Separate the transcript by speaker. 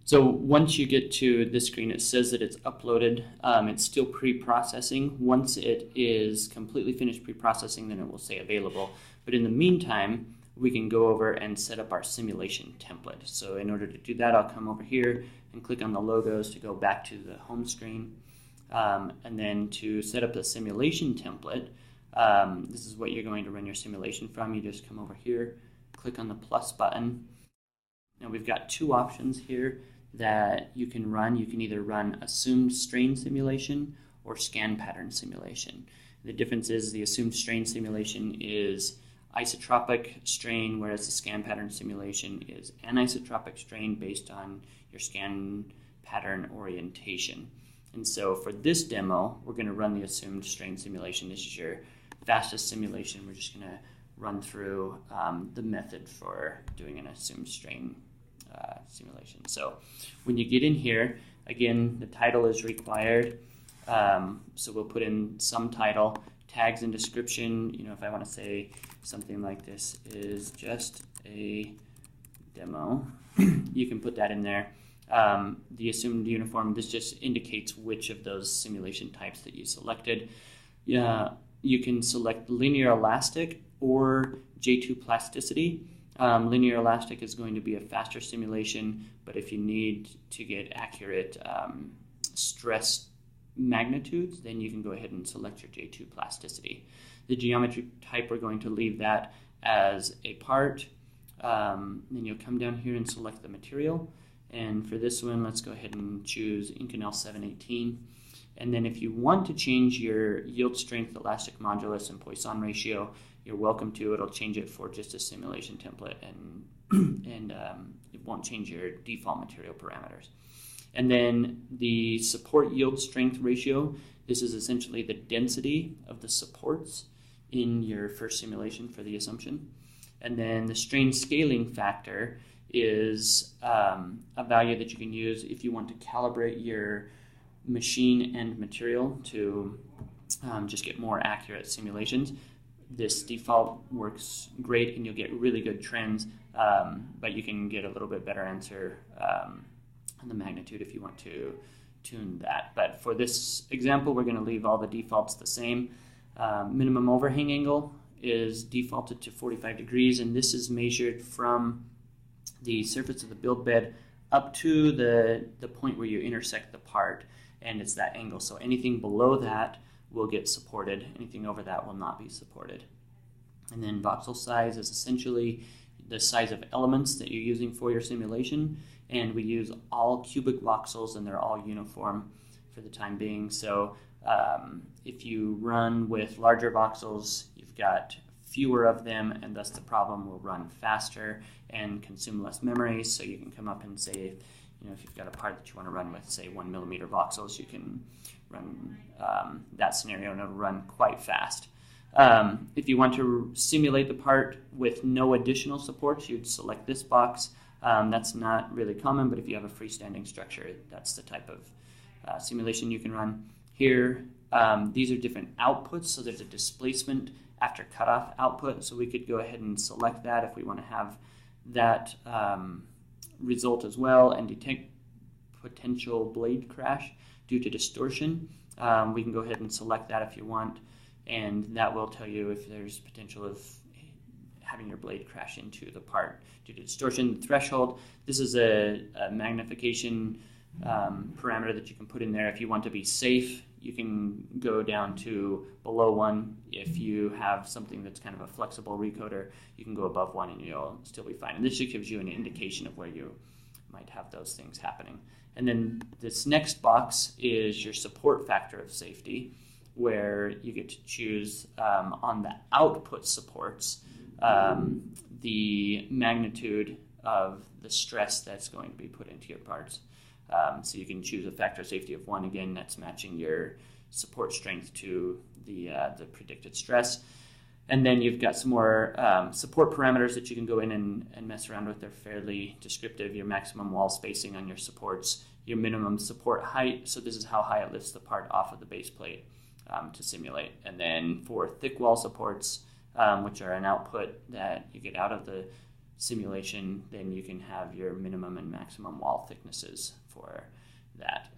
Speaker 1: So once you get to this screen, it says that it's uploaded. It's still pre-processing. Once it is completely finished pre-processing, then it will say available. But in the meantime, we can go over and set up our simulation template. So in order to do that, I'll come over here and click on the logos to go back to the home screen. And then to set up the simulation template, this is what you're going to run your simulation from. You just come over here, click on the plus button. Now we've got two options here that you can run. You can either run assumed strain simulation or scan pattern simulation. The difference is the assumed strain simulation is isotropic strain, whereas the scan pattern simulation is anisotropic strain based on your scan pattern orientation. And so for this demo, we're going to run the assumed strain simulation. This is your fastest simulation. We're just going to run through the method for doing an assumed strain simulation. So when you get in here, again, the title is required. So we'll put in some title, tags and description. You know, if I want to say something like this is just a demo, you can put that in there. The assumed uniform, this just indicates which of those simulation types that you selected. You can select linear elastic or J2 plasticity. Linear elastic is going to be a faster simulation, but if you need to get accurate stress magnitudes, then you can go ahead and select your J2 plasticity. The geometry type, we're going to leave that as a part. Then you'll come down here and select the material. And for this one, let's go ahead and choose Inconel 718. And then if you want to change your yield strength, elastic modulus, and Poisson ratio, you're welcome to. It'll change it for just a simulation template, and it won't change your default material parameters. And then the support yield strength ratio, this is essentially the density of the supports in your first simulation for the assumption. And then the strain scaling factor is a value that you can use if you want to calibrate your machine and material to just get more accurate simulations. This default works great and you'll get really good trends, but you can get a little bit better answer on the magnitude if you want to tune that. But for this example, we're going to leave all the defaults the same. Minimum overhang angle is defaulted to 45 degrees, and this is measured from the surface of the build bed up to the point where you intersect the part, and it's that angle. So anything below that will get supported. Anything over that will not be supported. And then voxel size is essentially the size of elements that you're using for your simulation, and we use all cubic voxels and they're all uniform for the time being. So if you run with larger voxels, you've got fewer of them, and thus the problem will run faster and consume less memory. So you can come up and say, you know, if you've got a part that you want to run with, say, 1 millimeter voxels, you can run that scenario and it'll run quite fast. If you want to simulate the part with no additional supports, you'd select this box. That's not really common, but if you have a freestanding structure, that's the type of simulation you can run. Here, these are different outputs, so there's a displacement after cutoff output, so we could go ahead and select that if we want to have that result as well and detect potential blade crash due to distortion. We can go ahead and select that if you want, and that will tell you if there's potential of having your blade crash into the part due to distortion. The threshold, this is a magnification parameter that you can put in there. If you want to be safe, you can go down to below 1. If you have something that's kind of a flexible recoder, you can go above 1 and you'll still be fine. And this just gives you an indication of where you might have those things happening. And then this next box is your support factor of safety, where you get to choose on the output supports the magnitude of the stress that's going to be put into your parts. So you can choose a factor of safety of 1. Again, that's matching your support strength to the predicted stress. And then you've got some more support parameters that you can go in and mess around with. They're fairly descriptive. Your maximum wall spacing on your supports, your minimum support height. So this is how high it lifts the part off of the base plate to simulate. And then for thick wall supports, which are an output that you get out of the simulation, then you can have your minimum and maximum wall thicknesses for that.